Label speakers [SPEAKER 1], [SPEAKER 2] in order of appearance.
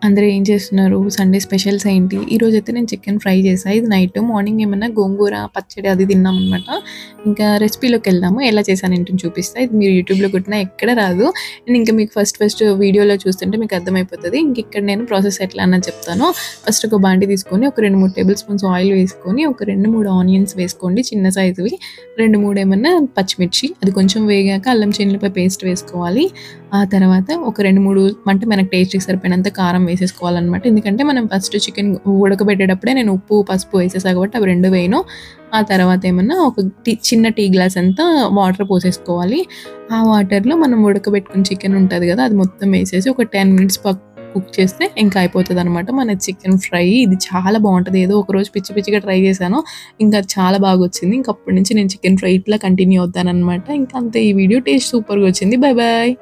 [SPEAKER 1] అందరూ ఏం చేస్తున్నారు? సండే స్పెషల్స్ ఏంటి? ఈరోజైతే నేను చికెన్ ఫ్రై చేశా. ఇది నైట్. మార్నింగ్ ఏమన్నా గోంగూర పచ్చడి అది తిన్నామనమాట. ఇంకా రెసిపీలోకెళ్దాము. ఎలా చేశానేంటని చూపిస్తా. ఇది మీరు యూట్యూబ్‌లో కొట్టినా ఎక్కడ రాదు. అండ్ ఇంకా మీకు ఫస్ట్ వీడియోలో చూస్తుంటే మీకు అర్థమైపోతది. ఇంక ఇక్కడ నేను ప్రాసెస్ ఎట్లా అన్నది చెప్తాను. ఫస్ట్ ఒక బాండీ తీసుకొని ఒక 2, 3 టేబుల్ స్పూన్స్ ఆయిల్ వేసుకొని ఒక 2, 3 ఆనియన్స్ వేసుకోండి చిన్న సైజువి. 2, 3 ఏమన్నా పచ్చిమిర్చి. అది కొంచెం వేగాక అల్లం చిన్నులపాయ పేస్ట్ వేసుకోవాలి. ఆ తర్వాత ఒక 2, 3 అంటే మనకు టేస్ట్‌కి సరిపోయినంత కారం వేసేసుకోవాలనమాట. ఎందుకంటే మనం ఫస్ట్ చికెన్ ఉడకబెట్టేటప్పుడే నేను ఉప్పు, పసుపు వేసేసా కాబట్టి అవి 2 వేయను. ఆ తర్వాత ఏమన్నా ఒక చిన్న టీ గ్లాస్ అంతా వాటర్ పోసేసుకోవాలి. ఆ వాటర్‌లో మనం ఉడకబెట్టుకున్న చికెన్ ఉంటది కదా! అది మొత్తం వేసేసి ఒక 10 మినిట్స్ కుక్ చేస్తే ఇంకా అయిపోతదనమాట మన చికెన్ ఫ్రై. ఇది చాలా బావుంటది. ఏదో ఒకరోజు పిచ్చి పిచ్చిగా ట్రై చేశాను. ఇంకా చాలా బాగొచ్చింది. ఇంక అప్పటి నుంచి నేను చికెన్ ఫ్రై ఇట్లా కంటిన్యూ అవుతాననమాట. ఇంక అంతే ఈ వీడియో టేస్ట్ సూపర్‌గా వచ్చింది. Bye bye.